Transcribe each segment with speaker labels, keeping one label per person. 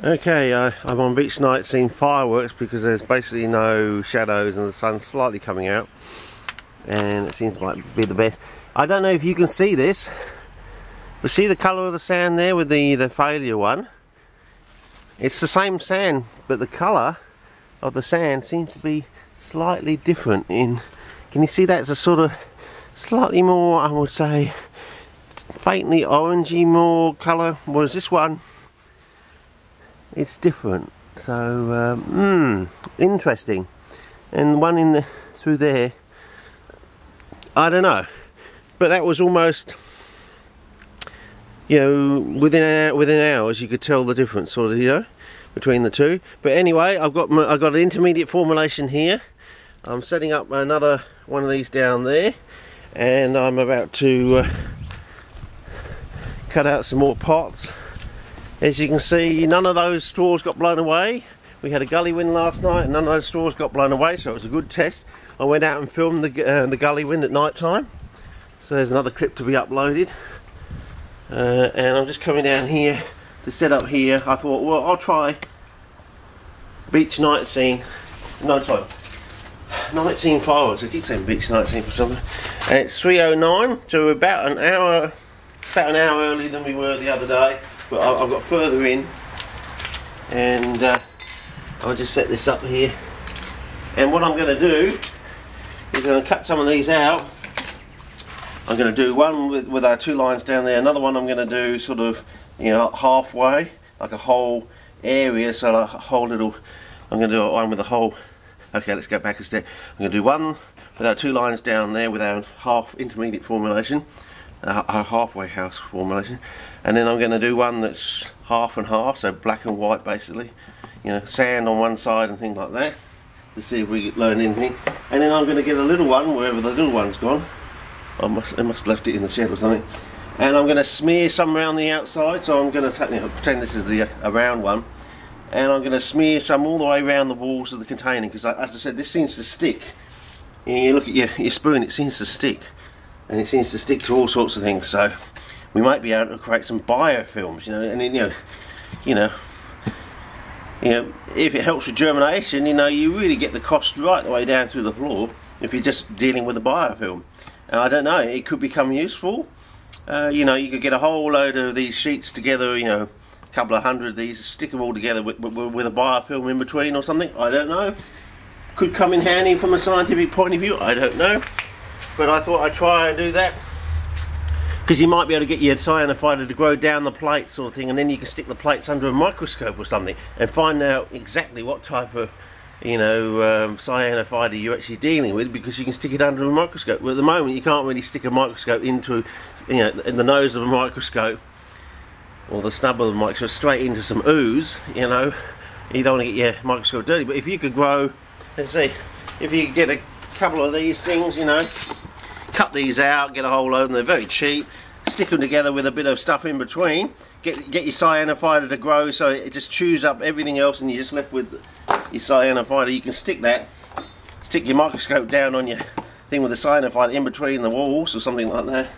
Speaker 1: Okay, I'm on beach night seeing fireworks because there's basically no shadows and the sun's slightly coming out, and it seems to be the best. I don't know if you can see this, but see the colour of the sand there with the failure one? It's the same sand, but the colour of the sand seems to be slightly different. Can you see that? It's a sort of slightly more, I would say, faintly orangey more colour, whereas this one, it's different. So interesting. And one through there, I don't know, but that was almost, you know, within hours you could tell the difference, sort of, you know, between the two. But anyway, I've got an intermediate formulation here. I'm setting up another one of these down there, and I'm about to cut out some more pots. As you can see, none of those straws got blown away. We had a gully wind last night and none of those straws got blown away, so it was a good test. I went out and filmed the gully wind at night time, so there's another clip to be uploaded. And I'm just coming down here to set up here. I thought, well, I'll try beach night scene. No, sorry, night scene fireworks. I keep saying beach night scene for something. And it's 3:09, so we're about an hour earlier than we were the other day. But I've got further in, and I'll just set this up here. And what I'm going to do is going to cut some of these out. I'm going to do one with our two lines down there. Another one I'm going to do sort of, you know, halfway, like a whole area. So like a whole little. I'm going to do one with a whole. Okay, let's go back a step. I'm going to do one with our two lines down there with our half intermediate formulation. Our halfway house formulation, and then I'm going to do one that's half and half, so black and white basically, you know, sand on one side and things like that, to see if we learn anything. And then I'm going to get a little one wherever the little one's gone. I must have left it in the shed or something. And I'm going to smear some around the outside, so I'm going to pretend this is a round one, and I'm going to smear some all the way around the walls of the container, because as I said, this seems to stick. You look at your spoon, it seems to stick. And it seems to stick to all sorts of things, so we might be able to create some biofilms, you know. And then, you know, if it helps with germination, you know, you really get the cost right the way down through the floor if you're just dealing with a biofilm. And I don't know, it could become useful. You know, you could get a whole load of these sheets together, you know, a couple of hundred of these, stick them all together with a biofilm in between or something. I don't know. Could come in handy from a scientific point of view. I don't know. But I thought I'd try and do that, because you might be able to get your cyanophita to grow down the plate sort of thing, and then you can stick the plates under a microscope or something and find out exactly what type of, you know, cyanophita you're actually dealing with, because you can stick it under a microscope. Well, at the moment you can't really stick a microscope into, you know, in the nose of a microscope or the snub of the microscope straight into some ooze, you know. You don't want to get your microscope dirty. But if you could grow, let's see, if you could get a couple of these things, you know, cut these out, get a whole load, and they're very cheap, stick them together with a bit of stuff in between, get your cyanophita to grow so it just chews up everything else and you're just left with your cyanophita. You can stick your microscope down on your thing with the cyanophita in between the walls or something like that,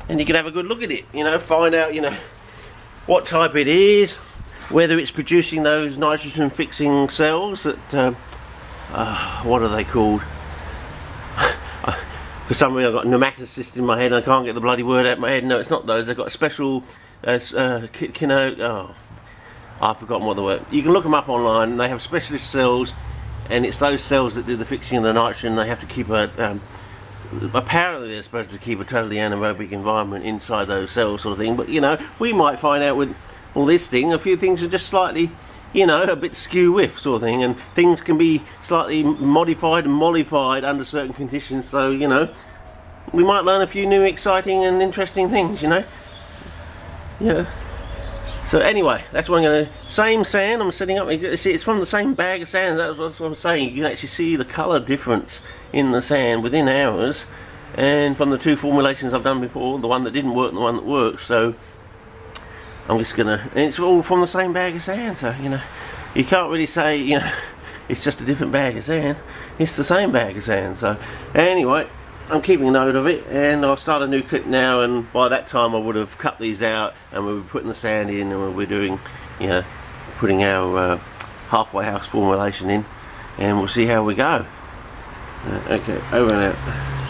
Speaker 1: and you can have a good look at it, you know, find out, you know, what type it is, whether it's producing those nitrogen fixing cells that what are they called? For some reason I've got nematocyst in my head and I can't get the bloody word out of my head. No, it's not those. They've got a special I've forgotten what the word. You can look them up online, and they have specialist cells, and it's those cells that do the fixing of the nitrogen. They have to keep apparently they're supposed to keep a totally anaerobic environment inside those cells, sort of thing. But you know, we might find out with all this thing, a few things are just slightly, you know, a bit skew-whiff sort of thing, and things can be slightly modified and mollified under certain conditions. So, you know, we might learn a few new exciting and interesting things, you know. Yeah. So anyway, that's what I'm going to. Same sand I'm setting up. See, it's from the same bag of sand. That's what I'm saying. You can actually see the colour difference in the sand within hours, and from the two formulations I've done before, the one that didn't work and the one that works. So I'm just gonna, and it's all from the same bag of sand, so you know, you can't really say, you know, it's just a different bag of sand. It's the same bag of sand. So anyway, I'm keeping note of it, and I'll start a new clip now, and by that time I would have cut these out and we'll be putting the sand in, and we'll be doing, you know, putting our halfway house formulation in, and we'll see how we go. Okay, over and out.